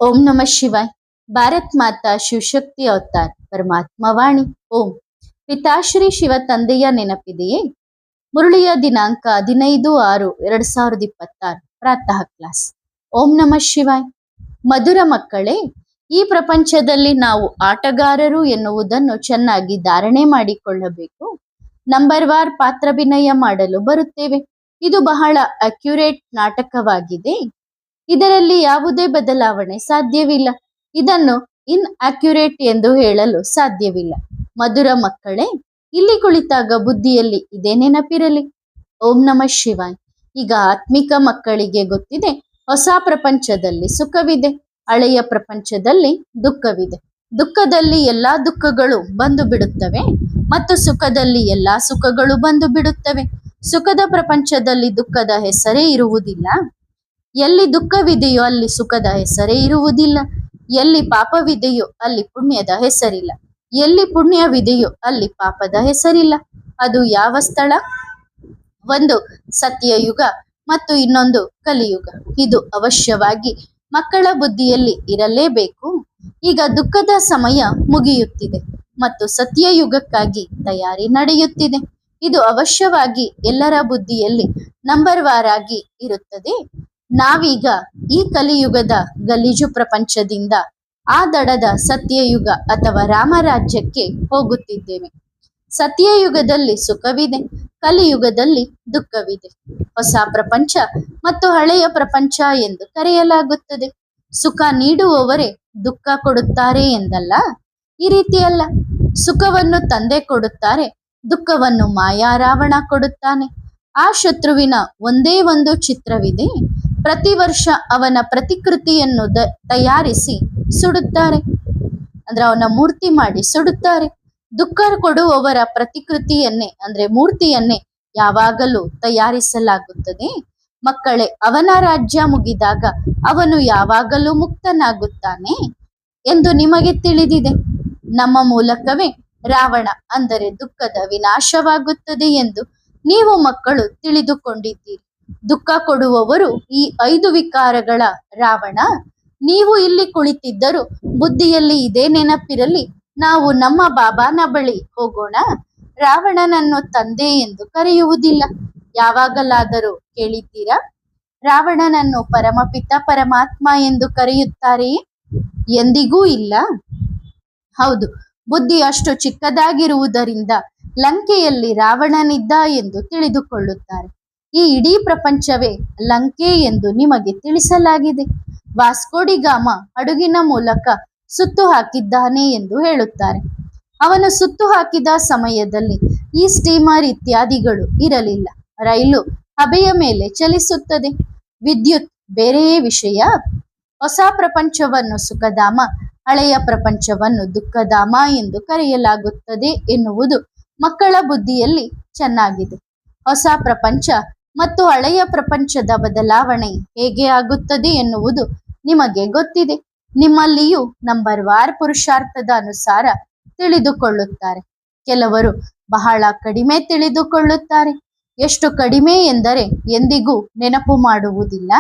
ओम नमः शिवाय। ಭಾರತ್ ಮಾತಾ ಶಿವಶಕ್ತಿ ಅವತಾರ್ ಪರಮಾತ್ಮ ವಾಣಿ ಓಂ. ಪಿತಾಶ್ರೀ ಶಿವ ತಂದೆಯ ನೆನಪಿದೆಯೇ? ಮುರಳಿಯ ದಿನಾಂಕ 15/6/2026 ಪ್ರಾತಃ ಕ್ಲಾಸ್. ಓಂ ನಮಃ ಶಿವಾಯ್. ಮಧುರ ಮಕ್ಕಳೇ, ಈ ಪ್ರಪಂಚದಲ್ಲಿ ನಾವು ಆಟಗಾರರು ಎನ್ನುವುದನ್ನು ಚೆನ್ನಾಗಿ ಧಾರಣೆ ಮಾಡಿಕೊಳ್ಳಬೇಕು. ನಂಬರ್ ವಾರ್ ಪಾತ್ರಾಭಿನಯ ಮಾಡಲು ಬರುತ್ತೇವೆ. ಇದು ಬಹಳ ಅಕ್ಯುರೇಟ್ ನಾಟಕವಾಗಿದೆ. ಇದರಲ್ಲಿ ಯಾವುದೇ ಬದಲಾವಣೆ ಸಾಧ್ಯವಿಲ್ಲ. ಇದನ್ನು ಇನ್ಅಕ್ಯುರೇಟ್ ಎಂದು ಹೇಳಲು ಸಾಧ್ಯವಿಲ್ಲ. ಮಧುರ ಮಕ್ಕಳೇ, ಇಲ್ಲಿ ಕುಳಿತಾಗ ಬುದ್ಧಿಯಲ್ಲಿ ಇದೇ ನೆನಪಿರಲಿ. ಓಂ ನಮಃ ಶಿವಾಯ್. ಈಗ ಆತ್ಮಿಕ ಮಕ್ಕಳಿಗೆ ಗೊತ್ತಿದೆ, ಹೊಸ ಪ್ರಪಂಚದಲ್ಲಿ ಸುಖವಿದೆ, ಹಳೆಯ ಪ್ರಪಂಚದಲ್ಲಿ ದುಃಖವಿದೆ. ದುಃಖದಲ್ಲಿ ಎಲ್ಲಾ ದುಃಖಗಳು ಬಂದು ಬಿಡುತ್ತವೆ ಮತ್ತು ಸುಖದಲ್ಲಿ ಎಲ್ಲಾ ಸುಖಗಳು ಬಂದು ಬಿಡುತ್ತವೆ. ಸುಖದ ಪ್ರಪಂಚದಲ್ಲಿ ದುಃಖದ ಹೆಸರೇ ಇರುವುದಿಲ್ಲ. ಎಲ್ಲಿ ದುಃಖವಿದೆಯೋ ಅಲ್ಲಿ ಸುಖದ ಹೆಸರೇ ಇರುವುದಿಲ್ಲ. ಎಲ್ಲಿ ಪಾಪವಿದೆಯೋ ಅಲ್ಲಿ ಪುಣ್ಯದ ಹೆಸರಿಲ್ಲ. ಎಲ್ಲಿ ಪುಣ್ಯವಿದೆಯೋ ಅಲ್ಲಿ ಪಾಪದ ಹೆಸರಿಲ್ಲ. ಅದು ಯಾವ ಸ್ಥಳ? ಒಂದು ಸತ್ಯಯುಗ ಮತ್ತು ಇನ್ನೊಂದು ಕಲಿಯುಗ. ಇದು ಅವಶ್ಯವಾಗಿ ಮಕ್ಕಳ ಬುದ್ಧಿಯಲ್ಲಿ ಇರಲೇಬೇಕು. ಈಗ ದುಃಖದ ಸಮಯ ಮುಗಿಯುತ್ತಿದೆ ಮತ್ತು ಸತ್ಯಯುಗಕ್ಕಾಗಿ ತಯಾರಿ ನಡೆಯುತ್ತಿದೆ. ಇದು ಅವಶ್ಯವಾಗಿ ಎಲ್ಲರ ಬುದ್ಧಿಯಲ್ಲಿ ನಂಬರ್ ವಾರ್ ಆಗಿ ಇರುತ್ತದೆ. ನಾವೀಗ ಈ ಕಲಿಯುಗದ ಗಲೀಜು ಪ್ರಪಂಚದಿಂದ ಆ ದಡದ ಸತ್ಯಯುಗ ಅಥವಾ ರಾಮರಾಜ್ಯಕ್ಕೆ ಹೋಗುತ್ತಿದ್ದೇವೆ. ಸತ್ಯಯುಗದಲ್ಲಿ ಸುಖವಿದೆ, ಕಲಿಯುಗದಲ್ಲಿ ದುಃಖವಿದೆ. ಹೊಸ ಪ್ರಪಂಚ ಮತ್ತು ಹಳೆಯ ಪ್ರಪಂಚ ಎಂದು ಕರೆಯಲಾಗುತ್ತದೆ. ಸುಖ ನೀಡುವವರೇ ದುಃಖ ಕೊಡುತ್ತಾರೆ ಎಂದಲ್ಲ. ಈ ರೀತಿಯಲ್ಲ. ಸುಖವನ್ನು ತಂದೆ ಕೊಡುತ್ತಾರೆ, ದುಃಖವನ್ನು ಮಾಯಾ ರಾವಣ ಕೊಡುತ್ತಾನೆ. ಆ ಶತ್ರುವಿನ ಒಂದೇ ಒಂದು ಚಿತ್ರವಿದೆ. ಪ್ರತಿ ವರ್ಷ ಅವನ ಪ್ರತಿಕೃತಿಯನ್ನು ತಯಾರಿಸಿ ಸುಡುತ್ತಾರೆ. ಅಂದ್ರೆ ಅವನ ಮೂರ್ತಿ ಮಾಡಿ ಸುಡುತ್ತಾರೆ. ದುಃಖ ಕೊಡುವವರ ಪ್ರತಿಕೃತಿಯನ್ನೇ ಅಂದ್ರೆ ಮೂರ್ತಿಯನ್ನೇ ಯಾವಾಗಲೂ ತಯಾರಿಸಲಾಗುತ್ತದೆ. ಮಕ್ಕಳೇ, ಅವನ ರಾಜ್ಯ ಮುಗಿದಾಗ ಅವನು ಯಾವಾಗಲೂ ಮುಕ್ತನಾಗುತ್ತಾನೆ ಎಂದು ನಿಮಗೆ ತಿಳಿದಿದೆ. ನಮ್ಮ ಮೂಲಕವೇ ರಾವಣ ಅಂದರೆ ದುಃಖದ ವಿನಾಶವಾಗುತ್ತದೆ ಎಂದು ನೀವು ಮಕ್ಕಳು ತಿಳಿದುಕೊಂಡಿದ್ದೀರಿ. ದುಃಖ ಕೊಡುವವರು ಈ 5 ವಿಕಾರಗಳ ರಾವಣ. ನೀವು ಇಲ್ಲಿ ಕುಳಿತಿದ್ದರೂ ಬುದ್ಧಿಯಲ್ಲಿ ಇದೇ ನೆನಪಿರಲಿ, ನಾವು ನಮ್ಮ ಬಾಬಾನ ಬಳಿ ಹೋಗೋಣ. ರಾವಣನನ್ನು ತಂದೆ ಎಂದು ಕರೆಯುವುದಿಲ್ಲ. ಯಾವಾಗಲಾದರೂ ಕೇಳಿದ್ದೀರಾ? ರಾವಣನನ್ನು ಪರಮಪಿತ ಪರಮಾತ್ಮ ಎಂದು ಕರೆಯುತ್ತಾರೆಯೇ? ಎಂದಿಗೂ ಇಲ್ಲ. ಹೌದು, ಬುದ್ಧಿ ಅಷ್ಟು ಚಿಕ್ಕದಾಗಿರುವುದರಿಂದ ಲಂಕೆಯಲ್ಲಿ ರಾವಣನಿದ್ದ ಎಂದು ತಿಳಿದುಕೊಳ್ಳುತ್ತಾರೆ. ಈ ಇಡೀ ಪ್ರಪಂಚವೇ ಲಂಕೆ ಎಂದು ನಿಮಗೆ ತಿಳಿಸಲಾಗಿದೆ. ವಾಸ್ಕೋಡಿಗಾಮ ಹಡಗಿನ ಮೂಲಕ ಸುತ್ತು ಹಾಕಿದ್ದಾನೆ ಎಂದು ಹೇಳುತ್ತಾರೆ. ಅವನು ಸುತ್ತು ಹಾಕಿದ ಸಮಯದಲ್ಲಿ ಈ ಸ್ಟೀಮರ್ ಇತ್ಯಾದಿಗಳು ಇರಲಿಲ್ಲ. ರೈಲು ಹಬೆಯ ಮೇಲೆ ಚಲಿಸುತ್ತದೆ. ವಿದ್ಯುತ್ ಬೇರೆಯೇ ವಿಷಯ. ಹೊಸ ಪ್ರಪಂಚವನ್ನು ಸುಖಧಾಮ, ಹಳೆಯ ಪ್ರಪಂಚವನ್ನು ದುಃಖಧಾಮ ಎಂದು ಕರೆಯಲಾಗುತ್ತದೆ ಎನ್ನುವುದು ಮಕ್ಕಳ ಬುದ್ಧಿಯಲ್ಲಿ ಚೆನ್ನಾಗಿದೆ. ಹೊಸ ಪ್ರಪಂಚ ಮತ್ತು ಹಳೆಯ ಪ್ರಪಂಚದ ಬದಲಾವಣೆ ಹೇಗೆ ಆಗುತ್ತದೆ ಎನ್ನುವುದು ನಿಮಗೆ ಗೊತ್ತಿದೆ. ನಿಮ್ಮಲ್ಲಿಯೂ ನಂಬರ್ ವಾರ್ ಪುರುಷಾರ್ಥದ ಅನುಸಾರ ತಿಳಿದುಕೊಳ್ಳುತ್ತಾರೆ. ಕೆಲವರು ಬಹಳ ಕಡಿಮೆ ತಿಳಿದುಕೊಳ್ಳುತ್ತಾರೆ. ಎಷ್ಟು ಕಡಿಮೆ ಎಂದರೆ ಎಂದಿಗೂ ನೆನಪು ಮಾಡುವುದಿಲ್ಲ.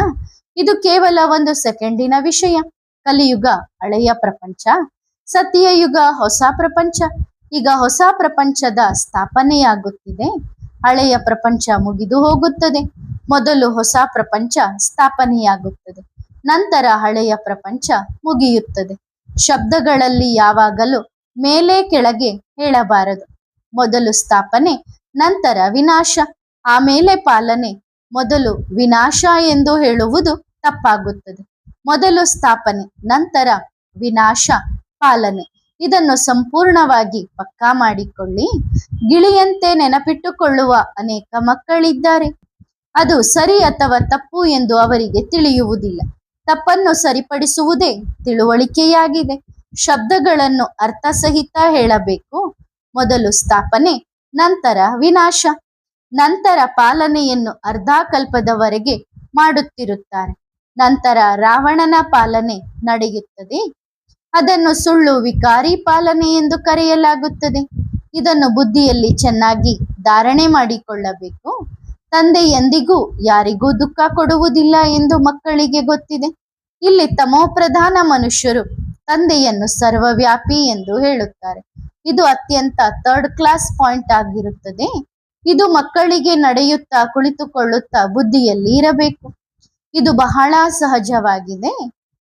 ಇದು ಕೇವಲ 1 ಸೆಕೆಂಡಿನ ವಿಷಯ. ಕಲಿಯುಗ ಹಳೆಯ ಪ್ರಪಂಚ, ಸತ್ಯಯುಗ ಹೊಸ ಪ್ರಪಂಚ. ಈಗ ಹೊಸ ಪ್ರಪಂಚದ ಸ್ಥಾಪನೆಯಾಗುತ್ತಿದೆ. ಹಳೆಯ ಪ್ರಪಂಚ ಮುಗಿದು ಹೋಗುತ್ತದೆ. ಮೊದಲು ಹೊಸ ಪ್ರಪಂಚ ಸ್ಥಾಪನೆಯಾಗುತ್ತದೆ, ನಂತರ ಹಳೆಯ ಪ್ರಪಂಚ ಮುಗಿಯುತ್ತದೆ. ಶಬ್ದಗಳಲ್ಲಿ ಯಾವಾಗಲೂ ಮೇಲೆ ಕೆಳಗೆ ಹೇಳಬಾರದು. ಮೊದಲು ಸ್ಥಾಪನೆ, ನಂತರ ವಿನಾಶ, ಆಮೇಲೆ ಪಾಲನೆ. ಮೊದಲು ವಿನಾಶ ಎಂದು ಹೇಳುವುದು ತಪ್ಪಾಗುತ್ತದೆ. ಮೊದಲು ಸ್ಥಾಪನೆ, ನಂತರ ವಿನಾಶ, ಪಾಲನೆ. ಇದನ್ನು ಸಂಪೂರ್ಣವಾಗಿ ಪಕ್ಕಾ ಮಾಡಿಕೊಳ್ಳಿ. ಗಿಳಿಯಂತೆ ನೆನಪಿಟ್ಟುಕೊಳ್ಳುವ ಅನೇಕ ಮಕ್ಕಳಿದ್ದಾರೆ. ಅದು ಸರಿ ಅಥವಾ ತಪ್ಪು ಎಂದು ಅವರಿಗೆ ತಿಳಿಯುವುದಿಲ್ಲ. ತಪ್ಪನ್ನು ಸರಿಪಡಿಸುವುದೇ ತಿಳುವಳಿಕೆಯಾಗಿದೆ. ಶಬ್ದಗಳನ್ನು ಅರ್ಥಸಹಿತ ಹೇಳಬೇಕು. ಮೊದಲು ಸ್ಥಾಪನೆ, ನಂತರ ವಿನಾಶ, ನಂತರ ಪಾಲನೆಯನ್ನು ಅರ್ಧಕಲ್ಪದವರೆಗೆ ಮಾಡುತ್ತಿರುತ್ತಾರೆ. ನಂತರ ರಾವಣನ ಪಾಲನೆ ನಡೆಯುತ್ತದೆ. ಅದನ್ನು ಸುಳ್ಳು ವಿಕಾರಿ ಪಾಲನೆ ಎಂದು ಕರೆಯಲಾಗುತ್ತದೆ. ಇದನ್ನು ಬುದ್ಧಿಯಲ್ಲಿ ಚೆನ್ನಾಗಿ ಧಾರಣೆ ಮಾಡಿಕೊಳ್ಳಬೇಕು. ತಂದೆ ಎಂದಿಗೂ ಯಾರಿಗೂ ದುಃಖ ಕೊಡುವುದಿಲ್ಲ ಎಂದು ಮಕ್ಕಳಿಗೆ ಗೊತ್ತಿದೆ. ಇಲ್ಲಿ ತಮೋಪ್ರಧಾನ ಮನುಷ್ಯರು ತಂದೆಯನ್ನು ಸರ್ವವ್ಯಾಪಿ ಎಂದು ಹೇಳುತ್ತಾರೆ. ಇದು ಅತ್ಯಂತ ಥರ್ಡ್ ಕ್ಲಾಸ್ ಪಾಯಿಂಟ್ ಆಗಿರುತ್ತದೆ. ಇದು ಮಕ್ಕಳಿಗೆ ನಡೆಯುತ್ತಾ ಕುಳಿತುಕೊಳ್ಳುತ್ತಾ ಬುದ್ಧಿಯಲ್ಲಿ ಇರಬೇಕು. ಇದು ಬಹಳ ಸಹಜವಾಗಿದೆ.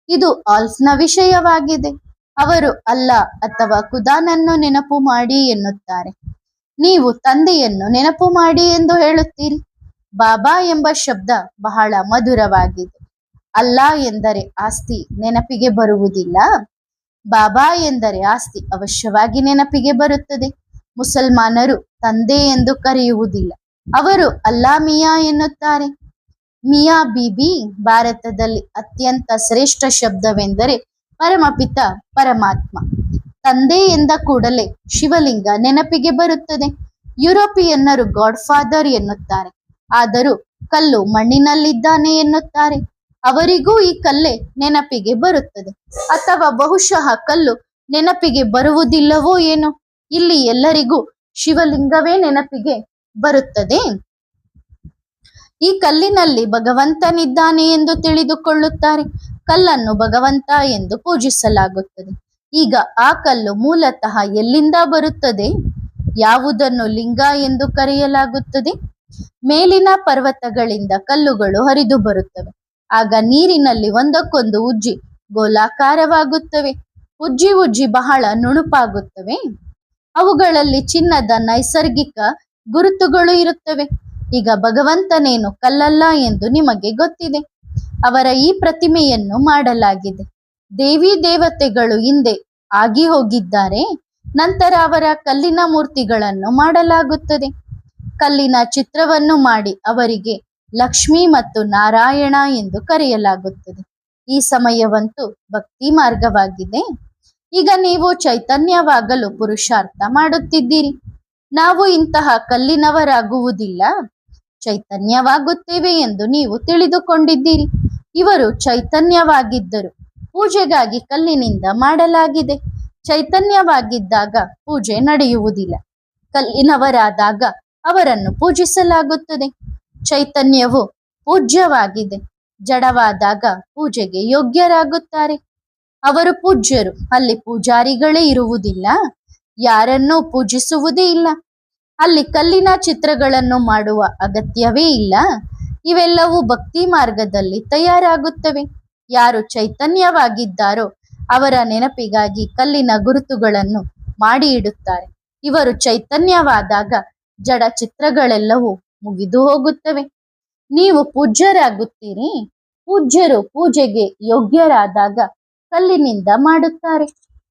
ಇದು ಆಲ್ಫ್ನ ವಿಷಯವಾಗಿದೆ. ಅವರು ಅಲ್ಲ ಅಥವಾ ಖುದಾನನ್ನು ನೆನಪು ಮಾಡಿ ಎನ್ನುತ್ತಾರೆ. ನೀವು ತಂದೆಯನ್ನು ನೆನಪು ಮಾಡಿ ಎಂದು ಹೇಳುತ್ತೀರಿ. ಬಾಬಾ ಎಂಬ ಶಬ್ದ ಬಹಳ ಮಧುರವಾಗಿದೆ. ಅಲ್ಲ ಎಂದರೆ ಆಸ್ತಿ ನೆನಪಿಗೆ ಬರುವುದಿಲ್ಲ. ಬಾಬಾ ಎಂದರೆ ಆಸ್ತಿ ಅವಶ್ಯವಾಗಿ ನೆನಪಿಗೆ ಬರುತ್ತದೆ. ಮುಸಲ್ಮಾನರು ತಂದೆ ಎಂದು ಕರೆಯುವುದಿಲ್ಲ, ಅವರು ಅಲ್ಲಾ ಮಿಯಾ ಎನ್ನುತ್ತಾರೆ. ಮಿಯಾ ಬೀಬಿ ಭಾರತದಲ್ಲಿ ಅತ್ಯಂತ ಶ್ರೇಷ್ಠ ಶಬ್ದವೆಂದರೆ ಪರಮಪಿತ ಪರಮಾತ್ಮ. ತಂದೆ ಎಂದ ಕೂಡಲೇ ಶಿವಲಿಂಗ ನೆನಪಿಗೆ ಬರುತ್ತದೆ. ಯುರೋಪಿಯನ್ನರು ಗಾಡ್ ಫಾದರ್ ಎನ್ನುತ್ತಾರೆ, ಆದರೂ ಕಲ್ಲು ಮಣ್ಣಿನಲ್ಲಿದ್ದಾನೆ ಎನ್ನುತ್ತಾರೆ. ಅವರಿಗೂ ಈ ಕಲ್ಲೇ ನೆನಪಿಗೆ ಬರುತ್ತದೆ. ಅಥವಾ ಬಹುಶಃ ಕಲ್ಲು ನೆನಪಿಗೆ ಬರುವುದಿಲ್ಲವೋ ಏನೋ. ಇಲ್ಲಿ ಎಲ್ಲರಿಗೂ ಶಿವಲಿಂಗವೇ ನೆನಪಿಗೆ ಬರುತ್ತದೆ. ಈ ಕಲ್ಲಿನಲ್ಲಿ ಭಗವಂತನಿದ್ದಾನೆ ಎಂದು ತಿಳಿದುಕೊಳ್ಳುತ್ತಾರೆ. ಕಲ್ಲನ್ನು ಭಗವಂತ ಎಂದು ಪೂಜಿಸಲಾಗುತ್ತದೆ. ಈಗ ಆ ಕಲ್ಲು ಮೂಲತಃ ಎಲ್ಲಿಂದ ಬರುತ್ತದೆ? ಯಾವುದನ್ನು ಲಿಂಗ ಎಂದು ಕರೆಯಲಾಗುತ್ತದೆ? ಮೇಲಿನ ಪರ್ವತಗಳಿಂದ ಕಲ್ಲುಗಳು ಹರಿದು ಬರುತ್ತವೆ. ಆಗ ನೀರಿನಲ್ಲಿ ಒಂದಕ್ಕೊಂದು ಉಜ್ಜಿ ಗೋಲಾಕಾರವಾಗುತ್ತವೆ. ಉಜ್ಜಿ ಉಜ್ಜಿ ಬಹಳ ನುಣುಪಾಗುತ್ತವೆ. ಅವುಗಳಲ್ಲಿ ಚಿನ್ನದ ನೈಸರ್ಗಿಕ ಗುರುತುಗಳು ಇರುತ್ತವೆ. ಈಗ ಭಗವಂತನೇನು ಕಲ್ಲಲ್ಲ ಎಂದು ನಿಮಗೆ ಗೊತ್ತಿದೆ. ಅವರ ಈ ಪ್ರತಿಮೆಯನ್ನು ಮಾಡಲಾಗಿದೆ. ದೇವಿ ದೇವತೆಗಳು ಹಿಂದೆ ಆಗಿ ಹೋಗಿದ್ದಾರೆ. ನಂತರ ಅವರ ಕಲ್ಲಿನ ಮೂರ್ತಿಗಳನ್ನು ಮಾಡಲಾಗುತ್ತದೆ. ಕಲ್ಲಿನ ಚಿತ್ರವನ್ನು ಮಾಡಿ ಅವರಿಗೆ ಲಕ್ಷ್ಮಿ ಮತ್ತು ನಾರಾಯಣ ಎಂದು ಕರೆಯಲಾಗುತ್ತದೆ. ಈ ಸಮಯವಂತೂ ಭಕ್ತಿ ಮಾರ್ಗವಾಗಿದೆ. ಈಗ ನೀವು ಚೈತನ್ಯವಾಗಲು ಪುರುಷಾರ್ಥ ಮಾಡುತ್ತಿದ್ದೀರಿ. ನಾವು ಇಂತಹ ಕಲ್ಲಿನವರಾಗುವುದಿಲ್ಲ, ಚೈತನ್ಯವಾಗುತ್ತೇವೆ ಎಂದು ನೀವು ತಿಳಿದುಕೊಂಡಿದ್ದೀರಿ. ಇವರು ಚೈತನ್ಯವಾಗಿದ್ದರು, ಪೂಜೆಗಾಗಿ ಕಲ್ಲಿನಿಂದ ಮಾಡಲಾಗಿದೆ. ಚೈತನ್ಯವಾಗಿದ್ದಾಗ ಪೂಜೆ ನಡೆಯುವುದಿಲ್ಲ. ಕಲ್ಲಿನವರಾದಾಗ ಅವರನ್ನು ಪೂಜಿಸಲಾಗುತ್ತದೆ. ಚೈತನ್ಯವು ಪೂಜ್ಯವಾಗಿದೆ. ಜಡವಾದಾಗ ಪೂಜೆಗೆ ಯೋಗ್ಯರಾಗುತ್ತಾರೆ. ಅವರು ಪೂಜ್ಯರು. ಅಲ್ಲಿ ಪೂಜಾರಿಗಳೇ ಇರುವುದಿಲ್ಲ, ಯಾರನ್ನೂ ಪೂಜಿಸುವುದೇ ಇಲ್ಲ. ಅಲ್ಲಿ ಕಲ್ಲಿನ ಚಿತ್ರಗಳನ್ನು ಮಾಡುವ ಅಗತ್ಯವೇ ಇಲ್ಲ. ಇವೆಲ್ಲವೂ ಭಕ್ತಿ ಮಾರ್ಗದಲ್ಲಿ ತಯಾರಾಗುತ್ತವೆ. ಯಾರು ಚೈತನ್ಯವಾಗಿದ್ದಾರೋ ಅವರ ನೆನಪಿಗಾಗಿ ಕಲ್ಲಿನ ಗುರುತುಗಳನ್ನು ಮಾಡಿ ಇಡುತ್ತಾರೆ. ಇವರು ಚೈತನ್ಯವಾದಾಗ ಜಡ ಚಿತ್ರಗಳೆಲ್ಲವೂ ಮುಗಿದು ಹೋಗುತ್ತವೆ. ನೀವು ಪೂಜ್ಯರಾಗುತ್ತೀರಿ. ಪೂಜ್ಯರು ಪೂಜೆಗೆ ಯೋಗ್ಯರಾದಾಗ ಕಲ್ಲಿನಿಂದ ಮಾಡುತ್ತಾರೆ.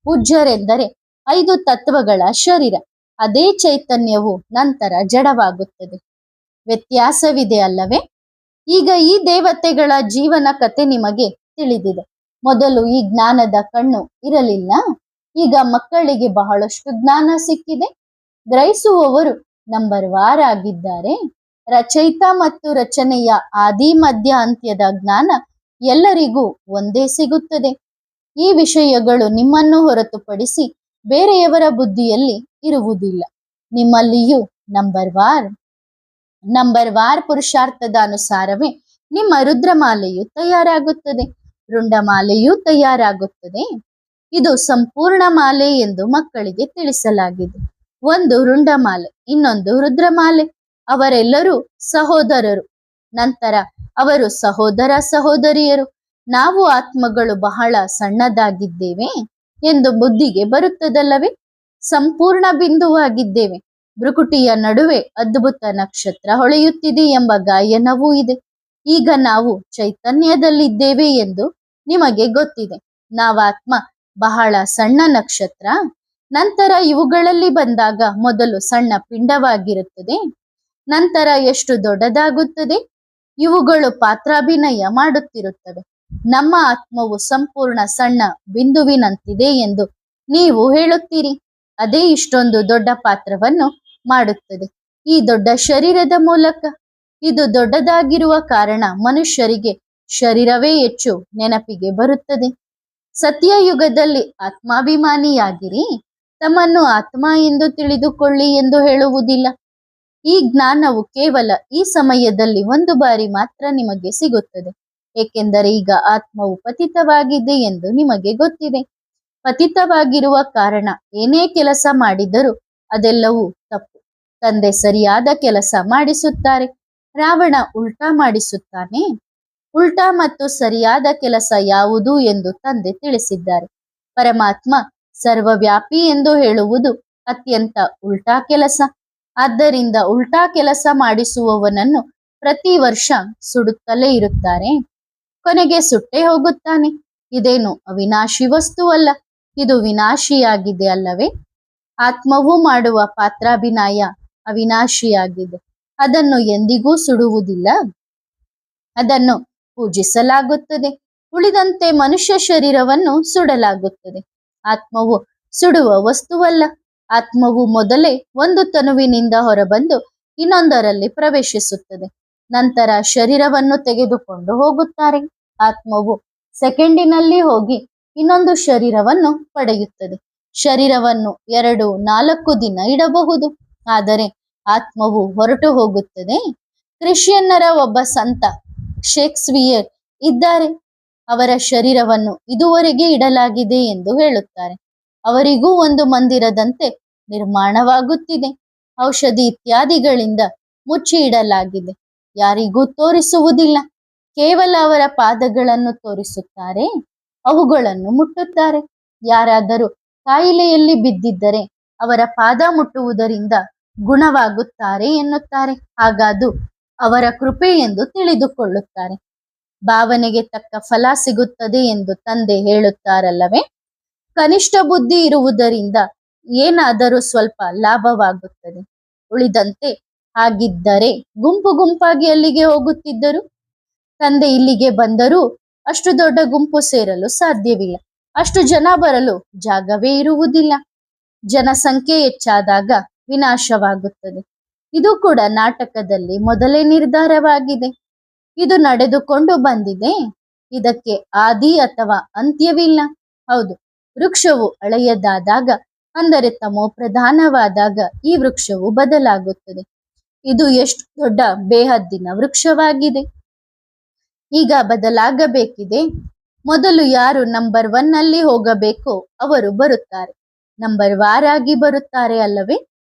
ಪೂಜ್ಯರೆಂದರೆ 5 ತತ್ವಗಳ ಶರೀರ. ಅದೇ ಚೈತನ್ಯವು ನಂತರ ಜಡವಾಗುತ್ತದೆ. ವ್ಯತ್ಯಾಸವಿದೆ ಅಲ್ಲವೇ? ಈಗ ಈ ದೇವತೆಗಳ ಜೀವನ ಕತೆ ನಿಮಗೆ ತಿಳಿದಿದೆ. ಮೊದಲು ಈ ಜ್ಞಾನದ ಕಣ್ಣು ಇರಲಿಲ್ಲ. ಈಗ ಮಕ್ಕಳಿಗೆ ಬಹಳಷ್ಟು ಜ್ಞಾನ ಸಿಕ್ಕಿದೆ. ಗ್ರಹಿಸುವವರು ನಂಬರ್ ವಾರ್ ಆಗಿದ್ದಾರೆ. ರಚಯಿತ ಮತ್ತು ರಚನೆಯ ಆದಿ ಮಧ್ಯ ಅಂತ್ಯದ ಜ್ಞಾನ ಎಲ್ಲರಿಗೂ ಒಂದೇ ಸಿಗುತ್ತದೆ. ಈ ವಿಷಯಗಳು ನಿಮ್ಮನ್ನು ಹೊರತುಪಡಿಸಿ ಬೇರೆಯವರ ಬುದ್ಧಿಯಲ್ಲಿ ಇರುವುದಿಲ್ಲ. ನಿಮ್ಮಲ್ಲಿಯೂ ನಂಬರ್ ವಾರ್ ಪುರುಷಾರ್ಥದ ಅನುಸಾರವೇ ನಿಮ್ಮ ರುದ್ರಮಾಲೆಯು ತಯಾರಾಗುತ್ತದೆ, ರುಂಡಮಾಲೆಯೂ ತಯಾರಾಗುತ್ತದೆ. ಇದು ಸಂಪೂರ್ಣ ಮಾಲೆ ಎಂದು ಮಕ್ಕಳಿಗೆ ತಿಳಿಸಲಾಗಿದೆ. ಒಂದು ರುಂಡಮಾಲೆ, ಇನ್ನೊಂದು ರುದ್ರಮಾಲೆ. ಅವರೆಲ್ಲರೂ ಸಹೋದರರು. ನಂತರ ಅವರು ಸಹೋದರ ಸಹೋದರಿಯರು. ನಾವು ಆತ್ಮಗಳು ಬಹಳ ಸಣ್ಣದಾಗಿದ್ದೇವೆ ಎಂದು ಬುದ್ಧಿಗೆ ಬರುತ್ತದಲ್ಲವೇ? ಸಂಪೂರ್ಣ ಬಿಂದುವಾಗಿದ್ದೇವೆ. ಭ್ರುಕುಟಿಯ ನಡುವೆ ಅದ್ಭುತ ನಕ್ಷತ್ರ ಹೊಳೆಯುತ್ತಿದೆ ಎಂಬ ಗಾಯನವೂ ಇದೆ. ಈಗ ನಾವು ಚೈತನ್ಯದಲ್ಲಿದ್ದೇವೆ ಎಂದು ನಿಮಗೆ ಗೊತ್ತಿದೆ. ನಾವಾತ್ಮ ಬಹಳ ಸಣ್ಣ ನಕ್ಷತ್ರ. ನಂತರ ಇವುಗಳಲ್ಲಿ ಬಂದಾಗ ಮೊದಲು ಸಣ್ಣ ಪಿಂಡವಾಗಿರುತ್ತದೆ, ನಂತರ ಎಷ್ಟು ದೊಡ್ಡದಾಗುತ್ತದೆ. ಇವುಗಳು ಪಾತ್ರಾಭಿನಯ ಮಾಡುತ್ತಿರುತ್ತವೆ. ನಮ್ಮ ಆತ್ಮವು ಸಂಪೂರ್ಣ ಸಣ್ಣ ಬಿಂದುವಿನಂತಿದೆ ಎಂದು ನೀವು ಹೇಳುತ್ತೀರಿ. ಅದೇ ಇಷ್ಟೊಂದು ದೊಡ್ಡ ಪಾತ್ರವನ್ನು ಮಾಡುತ್ತದೆ ಈ ದೊಡ್ಡ ಶರೀರದ ಮೂಲಕ. ಇದು ದೊಡ್ಡದಾಗಿರುವ ಕಾರಣ ಮನುಷ್ಯರಿಗೆ ಶರೀರವೇ ಹೆಚ್ಚು ನೆನಪಿಗೆ ಬರುತ್ತದೆ. ಸತ್ಯಯುಗದಲ್ಲಿ ಆತ್ಮಾಭಿಮಾನಿಯಾಗಿರಿ, ತಮ್ಮನ್ನು ಆತ್ಮ ಎಂದು ತಿಳಿದುಕೊಳ್ಳಿ ಎಂದು ಹೇಳುವುದಿಲ್ಲ. ಈ ಜ್ಞಾನವು ಕೇವಲ ಈ ಸಮಯದಲ್ಲಿ ಒಂದು ಬಾರಿ ಮಾತ್ರ ನಿಮಗೆ ಸಿಗುತ್ತದೆ. ಏಕೆಂದರೆ ಈಗ ಆತ್ಮವು ಪತಿತವಾಗಿದೆ ಎಂದು ನಿಮಗೆ ಗೊತ್ತಿದೆ. ಪತಿತವಾಗಿರುವ ಕಾರಣ ಏನೇ ಕೆಲಸ ಮಾಡಿದರೂ ಅದೆಲ್ಲವೂ ತಪ್ಪು. ತಂದೆ ಸರಿಯಾದ ಕೆಲಸ ಮಾಡಿಸುತ್ತಾರೆ, ರಾವಣ ಉಲ್ಟಾ ಮಾಡಿಸುತ್ತಾನೆ. ಉಲ್ಟಾ ಮತ್ತು ಸರಿಯಾದ ಕೆಲಸ ಯಾವುದು ಎಂದು ತಂದೆ ತಿಳಿಸಿದ್ದಾರೆ. ಪರಮಾತ್ಮ ಸರ್ವವ್ಯಾಪಿ ಎಂದು ಹೇಳುವುದು ಅತ್ಯಂತ ಉಲ್ಟಾ ಕೆಲಸ. ಆದ್ದರಿಂದ ಉಲ್ಟಾ ಕೆಲಸ ಮಾಡಿಸುವವನನ್ನು ಪ್ರತಿ ವರ್ಷ ಸುಡುತ್ತಲೇ ಇರುತ್ತಾರೆ. ಕೊನೆಗೆ ಸುಟ್ಟೇ ಹೋಗುತ್ತಾನೆ. ಇದೇನು ಅವಿನಾಶಿ ವಸ್ತುವಲ್ಲ, ಇದು ವಿನಾಶಿಯಾಗಿದೆ ಅಲ್ಲವೇ? ಆತ್ಮವು ಮಾಡುವ ಪಾತ್ರಾಭಿನಯ ಅವಿನಾಶಿಯಾಗಿದೆ. ಅದನ್ನು ಎಂದಿಗೂ ಸುಡುವುದಿಲ್ಲ, ಅದನ್ನು ಪೂಜಿಸಲಾಗುತ್ತದೆ. ಉಳಿದಂತೆ ಮನುಷ್ಯ ಶರೀರವನ್ನು ಸುಡಲಾಗುತ್ತದೆ. ಆತ್ಮವು ಸುಡುವ ವಸ್ತುವಲ್ಲ. ಆತ್ಮವು ಮೊದಲೇ ಒಂದು ತನುವಿನಿಂದ ಹೊರಬಂದು ಇನ್ನೊಂದರಲ್ಲಿ ಪ್ರವೇಶಿಸುತ್ತದೆ, ನಂತರ ಶರೀರವನ್ನು ತೆಗೆದುಕೊಂಡು ಹೋಗುತ್ತಾರೆ. ಆತ್ಮವು ಸೆಕೆಂಡಿನಲ್ಲಿ ಹೋಗಿ ಇನ್ನೊಂದು ಶರೀರವನ್ನು ಪಡೆಯುತ್ತದೆ. ಶರೀರವನ್ನು 2-4 ದಿನ ಇಡಬಹುದು, ಆದರೆ ಆತ್ಮವು ಹೊರಟು ಹೋಗುತ್ತದೆ. ಕ್ರಿಶ್ಚಿಯನ್ನರ ಒಬ್ಬ ಸಂತ ಶೇಕ್ಸ್ಪಿಯರ್ ಇದ್ದಾರೆ. ಅವರ ಶರೀರವನ್ನು ಇದುವರೆಗೆ ಇಡಲಾಗಿದೆ ಎಂದು ಹೇಳುತ್ತಾರೆ. ಅವರಿಗೂ ಒಂದು ಮಂದಿರದಂತೆ ನಿರ್ಮಾಣವಾಗುತ್ತಿದೆ. ಔಷಧಿ ಇತ್ಯಾದಿಗಳಿಂದ ಮುಚ್ಚಿ ಇಡಲಾಗಿದೆ. ಯಾರಿಗೂ ತೋರಿಸುವುದಿಲ್ಲ, ಕೇವಲ ಅವರ ಪಾದಗಳನ್ನು ತೋರಿಸುತ್ತಾರೆ, ಅವುಗಳನ್ನು ಮುಟ್ಟುತ್ತಾರೆ. ಯಾರಾದರೂ ಕಾಯಿಲೆಯಲ್ಲಿ ಬಿದ್ದಿದ್ದರೆ ಅವರ ಪಾದ ಮುಟ್ಟುವುದರಿಂದ ಗುಣವಾಗುತ್ತಾರೆ ಎನ್ನುತ್ತಾರೆ. ಹಾಗಾದು ಅವರ ಕೃಪೆ ಎಂದು ತಿಳಿದುಕೊಳ್ಳುತ್ತಾರೆ. ಭಾವನೆಗೆ ತಕ್ಕ ಫಲ ಸಿಗುತ್ತದೆ ಎಂದು ತಂದೆ ಹೇಳುತ್ತಾರಲ್ಲವೇ? ಕನಿಷ್ಠ ಬುದ್ಧಿ ಇರುವುದರಿಂದ ಏನಾದರೂ ಸ್ವಲ್ಪ ಲಾಭವಾಗುತ್ತದೆ. ಉಳಿದಂತೆ ಹಾಗಿದ್ದರೆ ಗುಂಪು ಗುಂಪಾಗಿ ಅಲ್ಲಿಗೆ ಹೋಗುತ್ತಿದ್ದರು. ತಂದೆ ಇಲ್ಲಿಗೆ ಬಂದರೂ ಅಷ್ಟು ದೊಡ್ಡ ಗುಂಪು ಸೇರಲು ಸಾಧ್ಯವಿಲ್ಲ. ಅಷ್ಟು ಜನ ಬರಲು ಜಾಗವೇ ಇರುವುದಿಲ್ಲ. ಜನಸಂಖ್ಯೆ ಹೆಚ್ಚಾದಾಗ ವಿನಾಶವಾಗುತ್ತದೆ. ಇದು ಕೂಡ ನಾಟಕದಲ್ಲಿ ಮೊದಲೇ ನಿರ್ಧಾರವಾಗಿದೆ. ಇದು ನಡೆದುಕೊಂಡು ಬಂದಿದೆ. ಇದಕ್ಕೆ ಆದಿ ಅಥವಾ ಅಂತ್ಯವಿಲ್ಲ. ಹೌದು, ವೃಕ್ಷವು ಹಳೆಯದಾದಾಗ, ಅಂದರೆ ತಮೋ ಪ್ರಧಾನವಾದಾಗ ಈ ವೃಕ್ಷವು ಬದಲಾಗುತ್ತದೆ. ಇದು ಎಷ್ಟು ದೊಡ್ಡ ಬೇಹದ್ದಿನ ವೃಕ್ಷವಾಗಿದೆ. ಈಗ ಬದಲಾಗಬೇಕಿದೆ. ಮೊದಲು ಯಾರು ನಂಬರ್ 1 ಅಲ್ಲಿ ಹೋಗಬೇಕೋ ಅವರು ಬರುತ್ತಾರೆ. ನಂಬರ್ ವಾರಾಗಿ ಬರುತ್ತಾರೆ ಅಲ್ಲವೇ?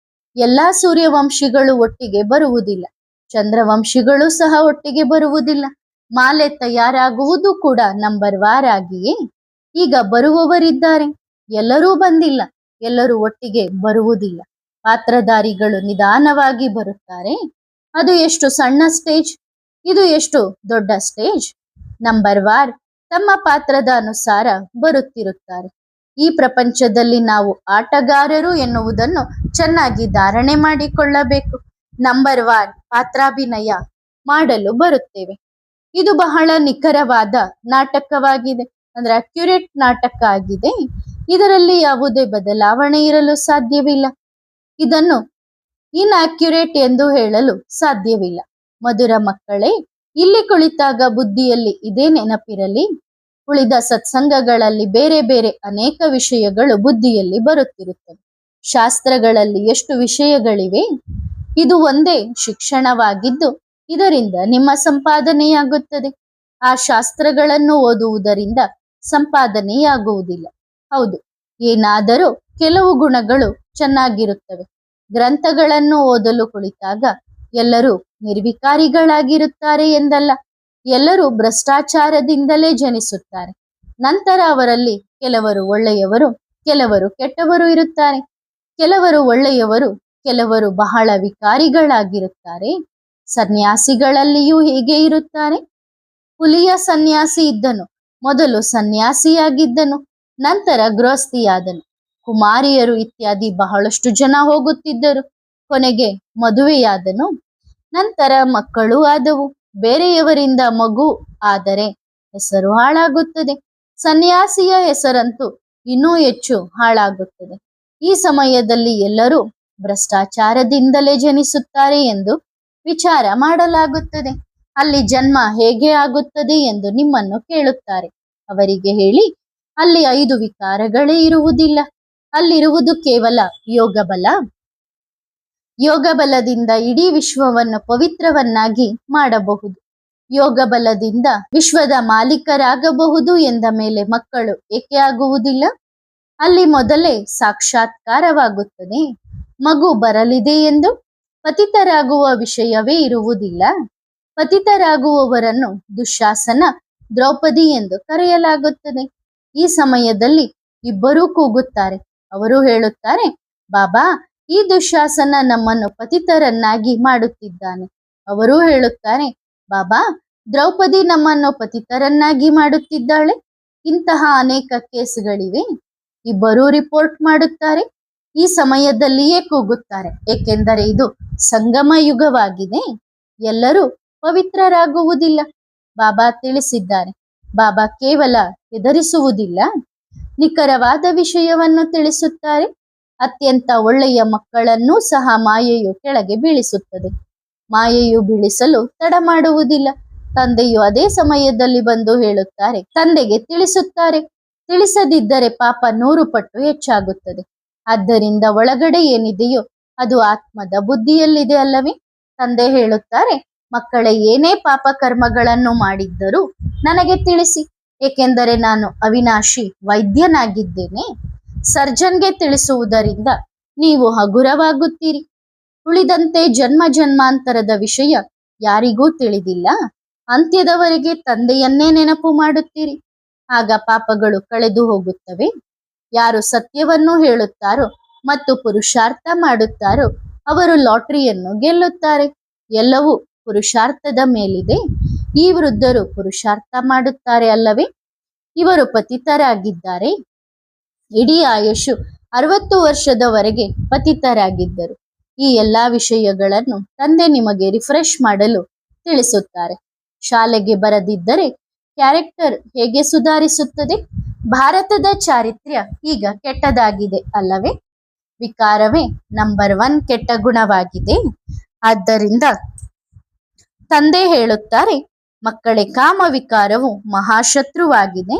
ಎಲ್ಲಾ ಸೂರ್ಯವಂಶಿಗಳು ಒಟ್ಟಿಗೆ ಬರುವುದಿಲ್ಲ, ಚಂದ್ರವಂಶಿಗಳು ಸಹ ಒಟ್ಟಿಗೆ ಬರುವುದಿಲ್ಲ. ಮಾಲೆ ತಯಾರಾಗುವುದು ಕೂಡ ನಂಬರ್ ವಾರಾಗಿಯೇ. ಈಗ ಬರುವವರಿದ್ದಾರೆ, ಎಲ್ಲರೂ ಬಂದಿಲ್ಲ, ಎಲ್ಲರೂ ಒಟ್ಟಿಗೆ ಬರುವುದಿಲ್ಲ. ಪಾತ್ರಧಾರಿಗಳು ನಿಧಾನವಾಗಿ ಬರುತ್ತಾರೆ. ಅದು ಎಷ್ಟು ಸಣ್ಣ ಸ್ಟೇಜ್, ಇದು ಎಷ್ಟು ದೊಡ್ಡ ಸ್ಟೇಜ್. ನಂಬರ್ ವಾರ್ ತಮ್ಮ ಪಾತ್ರದ ಅನುಸಾರ ಬರುತ್ತಿರುತ್ತಾರೆ. ಈ ಪ್ರಪಂಚದಲ್ಲಿ ನಾವು ಆಟಗಾರರು ಎನ್ನುವುದನ್ನು ಚೆನ್ನಾಗಿ ಧಾರಣೆ ಮಾಡಿಕೊಳ್ಳಬೇಕು. ನಂಬರ್ ವಾರ್ ಪಾತ್ರಾಭಿನಯ ಮಾಡಲು ಬರುತ್ತೇವೆ. ಇದು ಬಹಳ ನಿಖರವಾದ ನಾಟಕವಾಗಿದೆ, ಅಂದ್ರೆ ಅಕ್ಯುರೇಟ್ ನಾಟಕ ಆಗಿದೆ. ಇದರಲ್ಲಿ ಯಾವುದೇ ಬದಲಾವಣೆ ಇರಲು ಸಾಧ್ಯವಿಲ್ಲ. ಇದನ್ನು ಇನ್ಅಕ್ಯುರೇಟ್ ಎಂದು ಹೇಳಲು ಸಾಧ್ಯವಿಲ್ಲ. ಮಧುರ ಮಕ್ಕಳೇ, ಇಲ್ಲಿ ಕುಳಿತಾಗ ಬುದ್ಧಿಯಲ್ಲಿ ಇದೇ ನೆನಪಿರಲಿ. ಉಳಿದ ಸತ್ಸಂಗಗಳಲ್ಲಿ ಬೇರೆ ಬೇರೆ ಅನೇಕ ವಿಷಯಗಳು ಬುದ್ಧಿಯಲ್ಲಿ ಬರುತ್ತಿರುತ್ತವೆ. ಶಾಸ್ತ್ರಗಳಲ್ಲಿ ಎಷ್ಟು ವಿಷಯಗಳಿವೆ. ಇದು ಒಂದೇ ಶಿಕ್ಷಣವಾಗಿದ್ದು ಇದರಿಂದ ನಿಮ್ಮ ಸಂಪಾದನೆಯಾಗುತ್ತದೆ. ಆ ಶಾಸ್ತ್ರಗಳನ್ನು ಓದುವುದರಿಂದ ಸಂಪಾದನೆಯಾಗುವುದಿಲ್ಲ. ಹೌದು, ಏನಾದರೂ ಕೆಲವು ಗುಣಗಳು ಚೆನ್ನಾಗಿರುತ್ತವೆ. ಗ್ರಂಥಗಳನ್ನು ಓದಲು ಕುಳಿತಾಗ ಎಲ್ಲರೂ ನಿರ್ವಿಕಾರಿಗಳಾಗಿರುತ್ತಾರೆ ಎಂದಲ್ಲ, ಎಲ್ಲರೂ ಭ್ರಷ್ಟಾಚಾರದಿಂದಲೇ ಜನಿಸುತ್ತಾರೆ. ನಂತರ ಅವರಲ್ಲಿ ಕೆಲವರು ಒಳ್ಳೆಯವರು, ಕೆಲವರು ಕೆಟ್ಟವರು ಇರುತ್ತಾರೆ. ಕೆಲವರು ಒಳ್ಳೆಯವರು, ಕೆಲವರು ಬಹಳ ವಿಕಾರಿಗಳಾಗಿರುತ್ತಾರೆ. ಸನ್ಯಾಸಿಗಳಲ್ಲಿಯೂ ಹೀಗೆ ಇರುತ್ತಾರೆ. ಹುಲಿಯ ಸನ್ಯಾಸಿ ಇದ್ದನು, ಮೊದಲು ಸನ್ಯಾಸಿಯಾಗಿದ್ದನು, ನಂತರ ಗೃಹಸ್ಥಿಯಾದನು. ಕುಮಾರಿಯರು ಇತ್ಯಾದಿ ಬಹಳಷ್ಟು ಜನ ಹೋಗುತ್ತಿದ್ದರು. ಕೊನೆಗೆ ಮದುವೆಯಾದನು, ನಂತರ ಮಕ್ಕಳು ಆದವು. ಬೇರೆಯವರಿಂದ ಮಗು ಆದರೆ ಹೆಸರು ಹಾಳಾಗುತ್ತದೆ. ಸನ್ಯಾಸಿಯ ಹೆಸರಂತೂ ಇನ್ನೂ ಹೆಚ್ಚು ಹಾಳಾಗುತ್ತದೆ. ಈ ಸಮಯದಲ್ಲಿ ಎಲ್ಲರೂ ಭ್ರಷ್ಟಾಚಾರದಿಂದಲೇ ಜನಿಸುತ್ತಾರೆ ಎಂದು ವಿಚಾರ ಮಾಡಲಾಗುತ್ತದೆ. ಅಲ್ಲಿ ಜನ್ಮ ಹೇಗೆ ಆಗುತ್ತದೆ ಎಂದು ನಿಮ್ಮನ್ನು ಕೇಳುತ್ತಾರೆ. ಅವರಿಗೆ ಹೇಳಿ, ಅಲ್ಲಿ 5 ವಿಕಾರಗಳೇ ಇರುವುದಿಲ್ಲ. ಅಲ್ಲಿರುವುದು ಕೇವಲ ಯೋಗ ಬಲ. ಯೋಗ ಬಲದಿಂದ ಇಡೀ ವಿಶ್ವವನ್ನು ಪವಿತ್ರವನ್ನಾಗಿ ಮಾಡಬಹುದು. ಯೋಗ ಬಲದಿಂದ ವಿಶ್ವದ ಮಾಲೀಕರಾಗಬಹುದು ಎಂದ ಮೇಲೆ ಮಕ್ಕಳು ಏಕೆ ಆಗುವುದಿಲ್ಲ? ಅಲ್ಲಿ ಮೊದಲೇ ಸಾಕ್ಷಾತ್ಕಾರವಾಗುತ್ತದೆ. ಮಗು ಬರಲಿದೆ ಎಂದು ಪತಿತರಾಗುವ ವಿಷಯವೇ ಇರುವುದಿಲ್ಲ. ಪತಿತರಾಗುವವರನ್ನು ದುಶ್ಯಾಸನ, ದ್ರೌಪದಿ ಎಂದು ಕರೆಯಲಾಗುತ್ತದೆ. ಈ ಸಮಯದಲ್ಲಿ ಇಬ್ಬರೂ ಕೂಗುತ್ತಾರೆ. ಅವರು ಹೇಳುತ್ತಾರೆ, ಬಾಬಾ, ಈ ದುಶ್ಯಾಸನ ನಮ್ಮನ್ನು ಪತಿತರನ್ನಾಗಿ ಮಾಡುತ್ತಿದ್ದಾನೆ. ಅವರೂ ಹೇಳುತ್ತಾರೆ, ಬಾಬಾ, ದ್ರೌಪದಿ ನಮ್ಮನ್ನು ಪತಿತರನ್ನಾಗಿ ಮಾಡುತ್ತಿದ್ದಾಳೆ. ಇಂತಹ ಅನೇಕ ಕೇಸುಗಳಿವೆ. ಇಬ್ಬರೂ ರಿಪೋರ್ಟ್ ಮಾಡುತ್ತಾರೆ. ಈ ಸಮಯದಲ್ಲಿಯೇ ಕೂಗುತ್ತಾರೆ, ಏಕೆಂದರೆ ಇದು ಸಂಗಮ ಯುಗವಾಗಿದೆ. ಎಲ್ಲರೂ ಪವಿತ್ರರಾಗುವುದಿಲ್ಲ. ಬಾಬಾ ತಿಳಿಸಿದ್ದಾರೆ. ಬಾಬಾ ಕೇವಲ ಹೆದರಿಸುವುದಿಲ್ಲ, ನಿಖರವಾದ ವಿಷಯವನ್ನು ತಿಳಿಸುತ್ತಾರೆ. ಅತ್ಯಂತ ಒಳ್ಳೆಯ ಮಕ್ಕಳನ್ನೂ ಸಹ ಮಾಯೆಯು ಕೆಳಗೆ ಬೀಳಿಸುತ್ತದೆ. ಮಾಯೆಯು ಬೀಳಿಸಲು ತಡ ಮಾಡುವುದಿಲ್ಲ. ತಂದೆಯು ಅದೇ ಸಮಯದಲ್ಲಿ ಬಂದು ಹೇಳುತ್ತಾರೆ, ತಂದೆಗೆ ತಿಳಿಸುತ್ತಾರೆ. ತಿಳಿಸದಿದ್ದರೆ ಪಾಪ 100 ಪಟ್ಟು ಹೆಚ್ಚಾಗುತ್ತದೆ. ಆದ್ದರಿಂದ ಒಳಗಡೆ ಏನಿದೆಯೋ ಅದು ಆತ್ಮದ ಬುದ್ಧಿಯಲ್ಲಿದೆ ಅಲ್ಲವೇ? ತಂದೆ ಹೇಳುತ್ತಾರೆ, ಮಕ್ಕಳೇ, ಏನೇ ಪಾಪ ಕರ್ಮಗಳನ್ನು ಮಾಡಿದ್ದರೂ ನನಗೆ ತಿಳಿಸಿ, ಏಕೆಂದರೆ ನಾನು ಅವಿನಾಶಿ ವೈದ್ಯನಾಗಿದ್ದೇನೆ. ಸರ್ಜನ್ಗೆ ತಿಳಿಸುವುದರಿಂದ ನೀವು ಹಗುರವಾಗುತ್ತೀರಿ. ಉಳಿದಂತೆ ಜನ್ಮ ಜನ್ಮಾಂತರದ ವಿಷಯ ಯಾರಿಗೂ ತಿಳಿದಿಲ್ಲ. ಅಂತ್ಯದವರೆಗೆ ತಂದೆಯನ್ನೇ ನೆನಪು ಮಾಡುತ್ತೀರಿ. ಆಗ ಪಾಪಗಳು ಕಳೆದು ಹೋಗುತ್ತವೆ. ಯಾರು ಸತ್ಯವನ್ನು ಹೇಳುತ್ತಾರೋ ಮತ್ತು ಪುರುಷಾರ್ಥ ಮಾಡುತ್ತಾರೋ ಅವರು ಲಾಟರಿಯನ್ನು ಗೆಲ್ಲುತ್ತಾರೆ. ಎಲ್ಲವೂ ಪುರುಷಾರ್ಥದ ಮೇಲಿದೆ. ಈ ವೃದ್ಧರು ಪುರುಷಾರ್ಥ ಮಾಡುತ್ತಾರೆ ಅಲ್ಲವೇ? ಇವರು ಪತಿತರಾಗಿದ್ದಾರೆ. ಇಡೀ ಆಯುಷು 60 ವರ್ಷದವರೆಗೆ ಪತಿತರಾಗಿದ್ದರು. ಈ ಎಲ್ಲಾ ವಿಷಯಗಳನ್ನು ತಂದೆ ನಿಮಗೆ ರಿಫ್ರೆಶ್ ಮಾಡಲು ತಿಳಿಸುತ್ತಾರೆ. ಶಾಲೆಗೆ ಬರದಿದ್ದರೆ ಕ್ಯಾರೆಕ್ಟರ್ ಹೇಗೆ ಸುಧಾರಿಸುತ್ತದೆ? ಭಾರತದ ಚಾರಿತ್ರ್ಯ ಈಗ ಕೆಟ್ಟದಾಗಿದೆ ಅಲ್ಲವೇ? ವಿಕಾರವೇ ನಂಬರ್ 1 ಕೆಟ್ಟ ಗುಣವಾಗಿದೆ. ಆದ್ದರಿಂದ ತಂದೆ ಹೇಳುತ್ತಾರೆ, ಮಕ್ಕಳೇ, ಕಾಮ ವಿಕಾರವು ಮಹಾಶತ್ರುವಾಗಿದೆ.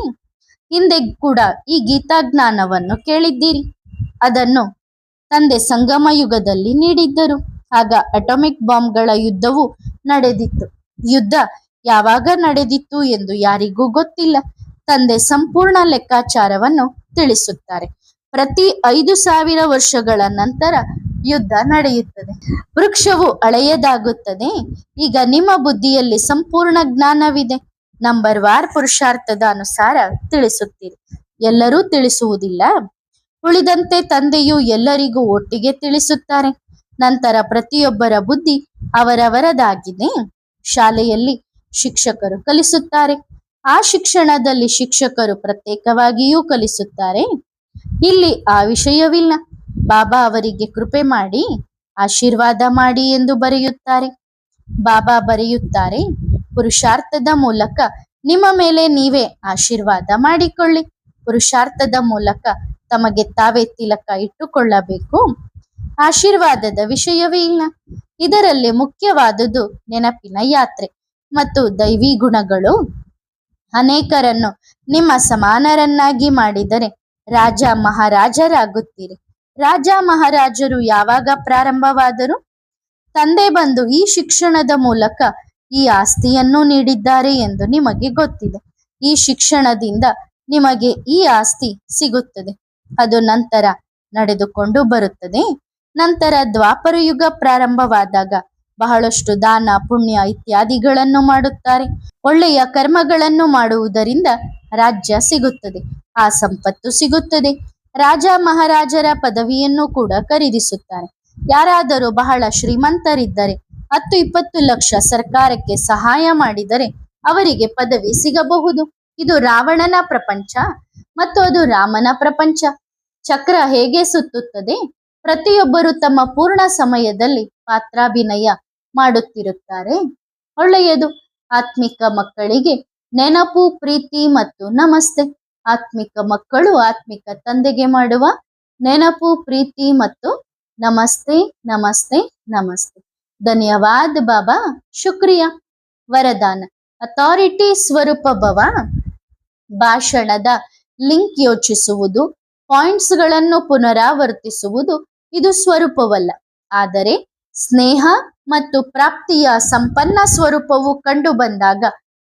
ಹಿಂದೆ ಕೂಡ ಈ ಗೀತಾಜ್ಞಾನವನ್ನು ಕೇಳಿದ್ದೀರಿ. ಅದನ್ನು ತಂದೆ ಸಂಗಮ ಯುಗದಲ್ಲಿ ನೀಡಿದ್ದರು. ಆಗ ಅಟಾಮಿಕ್ ಬಾಂಬ್ಗಳ ಯುದ್ಧವು ನಡೆದಿತ್ತು. ಯುದ್ಧ ಯಾವಾಗ ನಡೆದಿತ್ತು ಎಂದು ಯಾರಿಗೂ ಗೊತ್ತಿಲ್ಲ. ತಂದೆ ಸಂಪೂರ್ಣ ಲೆಕ್ಕಾಚಾರವನ್ನು ತಿಳಿಸುತ್ತಾರೆ. ಪ್ರತಿ 5000 ವರ್ಷಗಳ ನಂತರ ಯುದ್ಧ ನಡೆಯುತ್ತದೆ. ವೃಕ್ಷವು ಹಳೆಯದಾಗುತ್ತದೆ. ಈಗ ನಿಮ್ಮ ಬುದ್ಧಿಯಲ್ಲಿ ಸಂಪೂರ್ಣ ಜ್ಞಾನವಿದೆ. ನಂಬರ್ ವಾರ್ ಪುರುಷಾರ್ಥದ ಅನುಸಾರ ತಿಳಿಸುತ್ತೀರಿ. ಎಲ್ಲರೂ ತಿಳಿಸುವುದಿಲ್ಲ. ಉಳಿದಂತೆ ತಂದೆಯು ಎಲ್ಲರಿಗೂ ಒಟ್ಟಿಗೆ ತಿಳಿಸುತ್ತಾರೆ. ನಂತರ ಪ್ರತಿಯೊಬ್ಬರ ಬುದ್ಧಿ ಅವರವರದಾಗಿದೆ. ಶಾಲೆಯಲ್ಲಿ ಶಿಕ್ಷಕರು ಕಲಿಸುತ್ತಾರೆ. ಆ ಶಿಕ್ಷಣದಲ್ಲಿ ಶಿಕ್ಷಕರು ಪ್ರತ್ಯೇಕವಾಗಿಯೂ ಕಲಿಸುತ್ತಾರೆ. ಇಲ್ಲಿ ಆ ವಿಷಯವಿಲ್ಲ. ಬಾಬಾ ಅವರಿಗೆ ಕೃಪೆ ಮಾಡಿ, ಆಶೀರ್ವಾದ ಮಾಡಿ ಎಂದು ಬರೆಯುತ್ತಾರೆ. ಬಾಬಾ ಬರೆಯುತ್ತಾರೆ, ಪುರುಷಾರ್ಥದ ಮೂಲಕ ನಿಮ್ಮ ಮೇಲೆ ನೀವೇ ಆಶೀರ್ವಾದ ಮಾಡಿಕೊಳ್ಳಿ. ಪುರುಷಾರ್ಥದ ಮೂಲಕ ತಮಗೆ ತಾವೇ ತಿಲಕ ಇಟ್ಟುಕೊಳ್ಳಬೇಕು. ಆಶೀರ್ವಾದದ ವಿಷಯವೇ ಇಲ್ಲ. ಇದರಲ್ಲಿ ಮುಖ್ಯವಾದುದು ನೆನಪಿನ ಯಾತ್ರೆ ಮತ್ತು ದೈವಿ ಗುಣಗಳು. ಅನೇಕರನ್ನು ನಿಮ್ಮ ಸಮಾನರನ್ನಾಗಿ ಮಾಡಿದರೆ ರಾಜ ಮಹಾರಾಜರಾಗುತ್ತೀರಿ. ರಾಜ ಮಹಾರಾಜರು ಯಾವಾಗ ಪ್ರಾರಂಭವಾದರು? ತಂದೆ ಬಂದು ಈ ಶಿಕ್ಷಣದ ಮೂಲಕ ಈ ಆಸ್ತಿಯನ್ನು ನೀಡಿದ್ದಾರೆ ಎಂದು ನಿಮಗೆ ಗೊತ್ತಿದೆ. ಈ ಶಿಕ್ಷಣದಿಂದ ನಿಮಗೆ ಈ ಆಸ್ತಿ ಸಿಗುತ್ತದೆ. ಅದು ನಂತರ ನಡೆದುಕೊಂಡು ಬರುತ್ತದೆ. ನಂತರ ದ್ವಾಪರ ಯುಗ ಪ್ರಾರಂಭವಾದಾಗ ಬಹಳಷ್ಟು ದಾನ, ಪುಣ್ಯ ಇತ್ಯಾದಿಗಳನ್ನು ಮಾಡುತ್ತಾರೆ. ಒಳ್ಳೆಯ ಕರ್ಮಗಳನ್ನು ಮಾಡುವುದರಿಂದ ರಾಜ್ಯ ಸಿಗುತ್ತದೆ, ಆ ಸಂಪತ್ತು ಸಿಗುತ್ತದೆ. ರಾಜ ಮಹಾರಾಜರ ಪದವಿಯನ್ನು ಕೂಡ ಖರೀದಿಸುತ್ತಾರೆ. ಯಾರಾದರೂ ಬಹಳ ಶ್ರೀಮಂತರಿದ್ದರೆ 10-20 ಲಕ್ಷ ಸರ್ಕಾರಕ್ಕೆ ಸಹಾಯ ಮಾಡಿದರೆ ಅವರಿಗೆ ಪದವಿ ಸಿಗಬಹುದು. ಇದು ರಾವಣನ ಪ್ರಪಂಚ ಮತ್ತು ಅದು ರಾಮನ ಪ್ರಪಂಚ. ಚಕ್ರ ಹೇಗೆ ಸುತ್ತುತ್ತದೆ? ಪ್ರತಿಯೊಬ್ಬರು ತಮ್ಮ ಪೂರ್ಣ ಸಮಯದಲ್ಲಿ ಪಾತ್ರಾಭಿನಯ ಮಾಡುತ್ತಿರುತ್ತಾರೆ. ಒಳ್ಳೆಯದು. ಆತ್ಮಿಕ ಮಕ್ಕಳಿಗೆ ನೆನಪು, ಪ್ರೀತಿ ಮತ್ತು ನಮಸ್ತೆ. ಆತ್ಮಿಕ ಮಕ್ಕಳು ಆತ್ಮಿಕ ತಂದೆಗೆ ಮಾಡುವ ನೆನಪು, ಪ್ರೀತಿ ಮತ್ತು ನಮಸ್ತೆ, ನಮಸ್ತೆ, ನಮಸ್ತೆ. ಧನ್ಯವಾದ ಬಾಬಾ, ಶುಕ್ರಿಯಾ. ವರದಾನ: ಅಥಾರಿಟಿ ಸ್ವರೂಪ ಭವ. ಭಾಷಣದ ಲಿಂಕ್ ಯೋಚಿಸುವುದು, ಪಾಯಿಂಟ್ಸ್ಗಳನ್ನು ಪುನರಾವರ್ತಿಸುವುದು ಇದು ಸ್ವರೂಪವಲ್ಲ, ಆದರೆ ಸ್ನೇಹ, ಮತ್ತು ಪ್ರಾಪ್ತಿಯ ಸಂಪನ್ನ ಸ್ವರೂಪವು ಕಂಡು ಬಂದಾಗ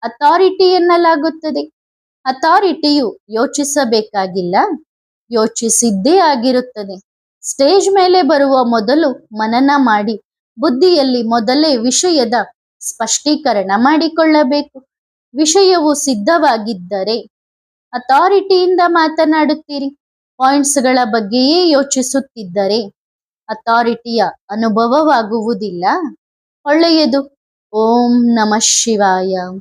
ಅಥಾರಿಟಿ ಎನ್ನಲಾಗುತ್ತದೆ. ಅಥಾರಿಟಿಯು ಯೋಚಿಸಬೇಕಾಗಿಲ್ಲ, ಯೋಚಿಸಿದ್ದೇ ಆಗಿರುತ್ತದೆ. ಸ್ಟೇಜ್ ಮೇಲೆ ಬರುವ ಮೊದಲು ಮನನ ಮಾಡಿ ಬುದ್ಧಿಯಲ್ಲಿ ಮೊದಲೇ ವಿಷಯದ ಸ್ಪಷ್ಟೀಕರಣ ಮಾಡಿಕೊಳ್ಳಬೇಕು. ವಿಷಯವು ಸಿದ್ಧವಾಗಿದ್ದರೆ ಅಥಾರಿಟಿಯಿಂದ ಮಾತನಾಡುತ್ತೀರಿ. ಪಾಯಿಂಟ್ಸ್ಗಳ ಬಗ್ಗೆಯೇ ಯೋಚಿಸುತ್ತಿದ್ದರೆ ಅಥಾರಿಟಿಯ ಅನುಭವವಾಗುವುದಿಲ್ಲ. ಒಳ್ಳೆಯದು. ಓಂ ನಮಃ ಶಿವಾಯ.